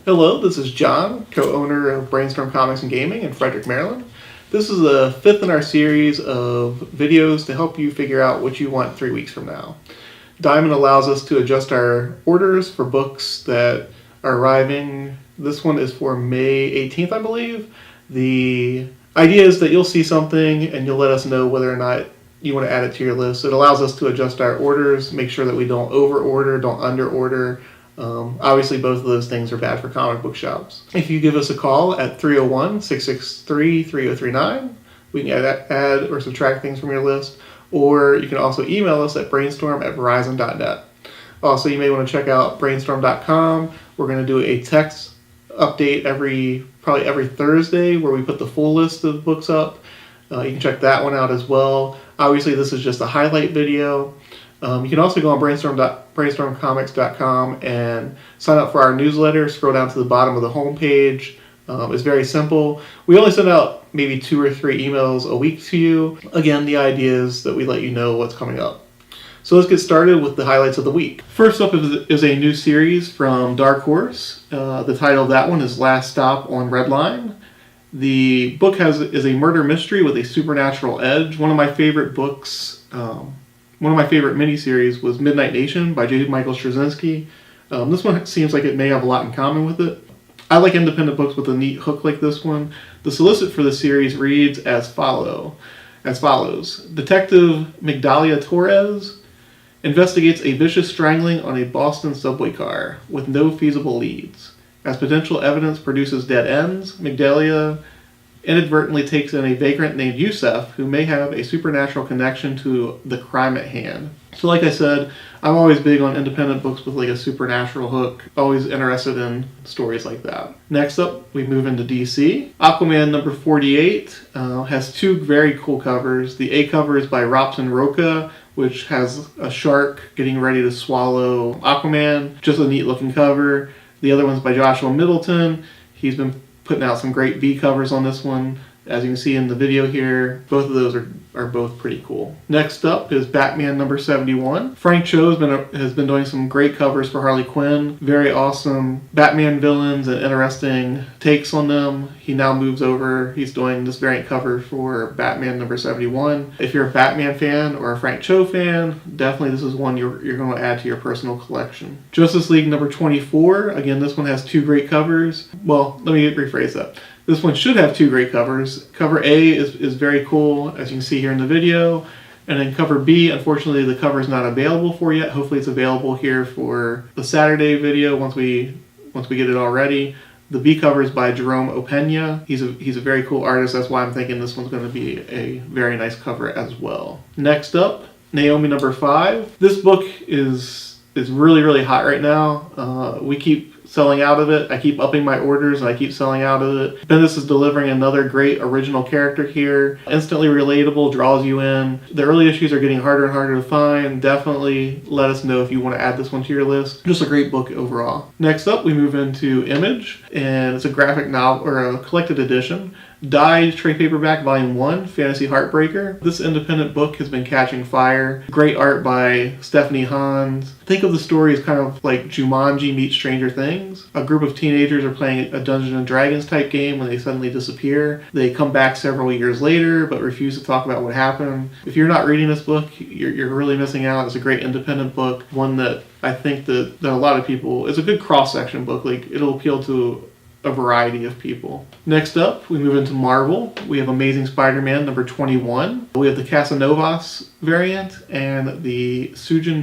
Hello, this is John, co-owner of Brainstorm Comics and Gaming in Frederick, Maryland. This is the fifth in our series of videos to help you figure out what you want 3 weeks from now. Diamond allows us to adjust our orders for books that are arriving. This one is for May 18th, I believe. The idea is that you'll see something and you'll let us know whether or not you want to add it to your list. It allows us to adjust our orders, make sure that we don't over-order, don't under-order. Obviously, both of those things are bad for comic book shops. If you give us a call at 301-663-3039, we can add or subtract things from your list, or you can also email us at brainstorm@verizon.net. Also, you may want to check out brainstorm.com. We're going to do a text update probably every Thursday where we put the full list of books up. You can check that one out as well. Obviously, this is just a highlight video. You can also go on brainstormcomics.com and sign up for our newsletter. Scroll down to the bottom of the homepage. It's very simple. We only send out maybe 2 or 3 emails a week to you. Again, the idea is that we let you know what's coming up. So let's get started with the highlights of the week. First up is a new series from Dark Horse. The title of that one is Last Stop on Red Line. The book is a murder mystery with a supernatural edge. One of my favorite books, one of my favorite miniseries was Midnight Nation by J. Michael Straczynski. This one seems like it may have a lot in common with it. I like independent books with a neat hook like this one. The solicit for the series reads as follows. Detective Migdalia Torres investigates a vicious strangling on a Boston subway car with no feasible leads. As potential evidence produces dead ends, Migdalia inadvertently takes in a vagrant named Yusef, who may have a supernatural connection to the crime at hand. So like I said, I'm always big on independent books with like a supernatural hook. Always interested in stories like that. Next up, we move into DC. Aquaman number 48 has 2 very cool covers. The A cover is by Robson Roca, which has a shark getting ready to swallow Aquaman. Just a neat looking cover. The other one's by Joshua Middleton. He's been putting out some great B covers on this one. As you can see in the video here, both of those are both pretty cool. Next up is Batman number 71. Frank Cho has been doing some great covers for Harley Quinn. Very awesome Batman villains and interesting takes on them. He now moves over. He's doing this variant cover for Batman number 71. If you're a Batman fan or a Frank Cho fan, definitely this is one you're going to add to your personal collection. Justice League number 24. Again, this one has 2 great covers. Well, let me rephrase that. This one should have 2 great covers. Cover A is very cool, as you can see here in the video. And then cover B, unfortunately, the cover is not available for yet. Hopefully it's available here for the Saturday video once we get it all ready. The B cover is by Jerome Opeña. He's a very cool artist. That's why I'm thinking this one's going to be a very nice cover as well. Next up, Naomi number 5. This book is really, really hot right now. We keep selling out of it. I keep upping my orders and I keep selling out of it. Bendis is delivering another great original character here. Instantly relatable, draws you in. The early issues are getting harder and harder to find. Definitely let us know if you want to add this one to your list. Just a great book overall. Next up, we move into Image, and it's a graphic novel or a collected edition. Died trade paperback volume 1, Fantasy Heartbreaker. This independent book has been catching fire. Great art by Stephanie Hans. Think of the story as kind of like Jumanji meets Stranger Things. A group of teenagers are playing a Dungeons and Dragons type game when they suddenly disappear. They come back several years later but refuse to talk about what happened. If you're not reading this book, you're really missing out. It's a great independent book. One that I think that a lot of people, it's a good cross-section book. Like, it'll appeal to a variety of people. Next up, we move into Marvel. We have Amazing Spider-Man number 21. We have the Casanovas variant and the Sujin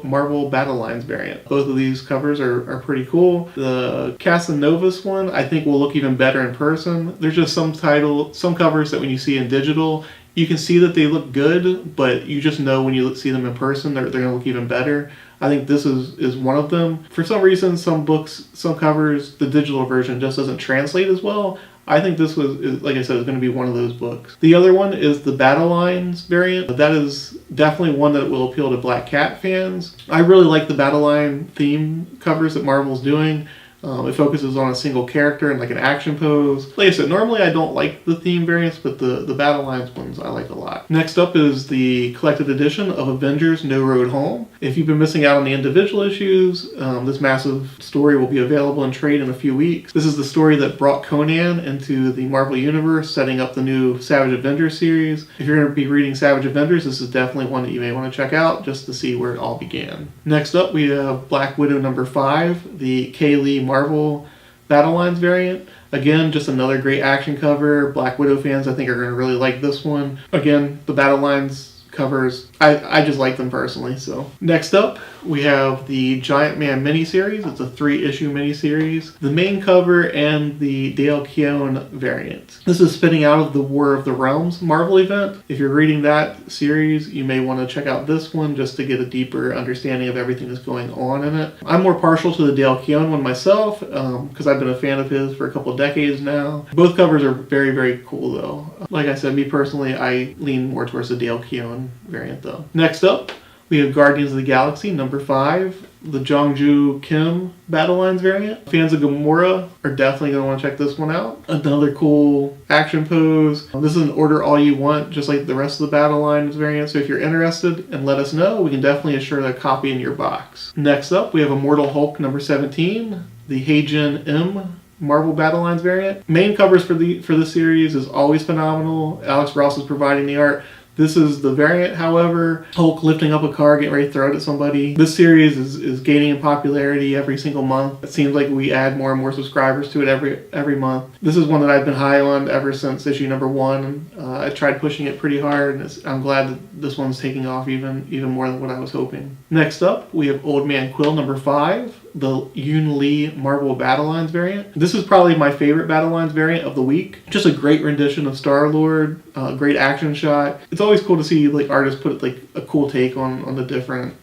Marvel Battle Lines variant. Both of these covers are pretty cool. The Casanovas one I think will look even better in person. There's just some covers that when you see in digital, you can see that they look good, but you just know when you see them in person, they're going to look even better. I think this is one of them. For some reason, some books, some covers, the digital version just doesn't translate as well. I think this like I said, is going to be one of those books. The other one is the Battle Lines variant. That is definitely one that will appeal to Black Cat fans. I really like the Battle Line theme covers that Marvel's doing. It focuses on a single character and like an action pose. Like I said, normally I don't like the theme variants, but the Battle Lines ones I like a lot. Next up is the collected edition of Avengers No Road Home. If you've been missing out on the individual issues, this massive story will be available in trade in a few weeks. This is the story that brought Conan into the Marvel Universe, setting up the new Savage Avengers series. If you're going to be reading Savage Avengers, this is definitely one that you may want to check out just to see where it all began. Next up, we have Black Widow #5, the Kay Lee Marvel Battle Lines variant. Again, just another great action cover. Black Widow fans, I think, are going to really like this one. Again, the Battle Lines covers, I just like them personally. So next up, we have the Giant Man miniseries. It's a 3-issue miniseries. The main cover and the Dale Keown variant. This is spinning out of the War of the Realms Marvel event. If you're reading that series, you may want to check out this one just to get a deeper understanding of everything that's going on in it. I'm more partial to the Dale Keown one myself because I've been a fan of his for a couple of decades now. Both covers are very, very cool though. Like I said, me personally, I lean more towards the Dale Keown variant though. Next up, we have Guardians of the Galaxy #5, the Jongju Kim Battle Lines variant. Fans of Gamora are definitely going to want to check this one out. Another cool action pose. This is an order all you want, just like the rest of the Battle Lines variant. So if you're interested, and let us know, we can definitely assure a copy in your box. Next up, we have Immortal Hulk #17, the Heijin M Marvel Battle Lines variant. Main covers for the series is always phenomenal. Alex Ross is providing the art. This is the variant, however. Hulk lifting up a car, getting ready to throw it at somebody. This series is gaining in popularity every single month. It seems like we add more and more subscribers to it every month. This is one that I've been high on ever since issue #1. I tried pushing it pretty hard, and I'm glad that this one's taking off even more than what I was hoping. Next up, we have Old Man Quill #5, the Yoon Lee Marvel Battle Lines variant. This is probably my favorite Battle Lines variant of the week. Just a great rendition of Star-Lord, great action shot. It's always cool to see like artists put like a cool take on the different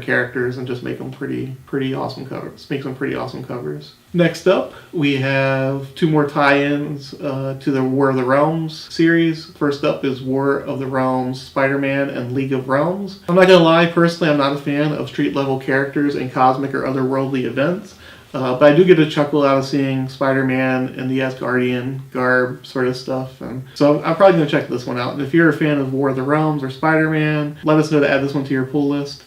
characters and just make them pretty awesome covers. Make some pretty awesome covers. Next up, we have 2 more tie-ins to the War of the Realms series. First up is War of the Realms Spider-Man and League of Realms. I'm not gonna lie, personally, I'm not a fan of street-level characters in cosmic or otherworldly events. But I do get a chuckle out of seeing Spider-Man and the Asgardian garb sort of stuff. And so I'm probably going to check this one out. And if you're a fan of War of the Realms or Spider-Man, let us know to add this one to your pull list.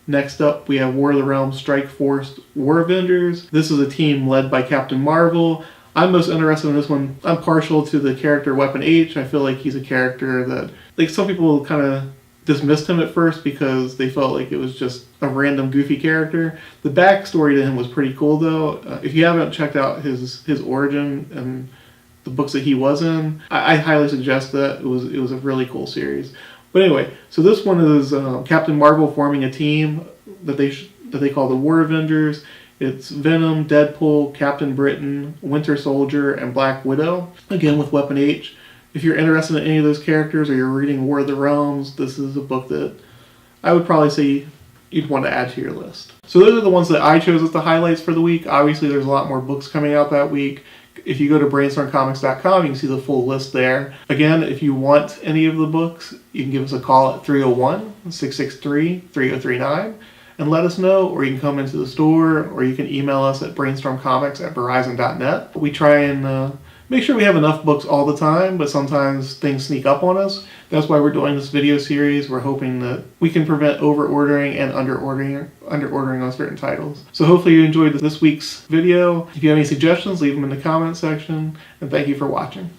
Next up, we have War of the Realms Strike Force War Avengers. This is a team led by Captain Marvel. I'm most interested in this one. I'm partial to the character Weapon H. I feel like he's a character that, like, some people kind of dismissed him at first because they felt like it was just a random goofy character. The backstory to him was pretty cool though. If you haven't checked out his origin and the books that he was in, I highly suggest that. It was a really cool series. But anyway, so this one is Captain Marvel forming a team that they call the War Avengers. It's Venom, Deadpool, Captain Britain, Winter Soldier, and Black Widow. Again with Weapon H. If you're interested in any of those characters or you're reading War of the Realms, this is a book that I would probably say you'd want to add to your list. So those are the ones that I chose as the highlights for the week. Obviously, there's a lot more books coming out that week. If you go to brainstormcomics.com, you can see the full list there. Again, if you want any of the books, you can give us a call at 301-663-3039 and let us know, or you can come into the store, or you can email us at brainstormcomics@verizon.net. We try and make sure we have enough books all the time, but sometimes things sneak up on us. That's why we're doing this video series. We're hoping that we can prevent over-ordering and under-ordering on certain titles. So hopefully you enjoyed this week's video. If you have any suggestions, leave them in the comment section, and thank you for watching.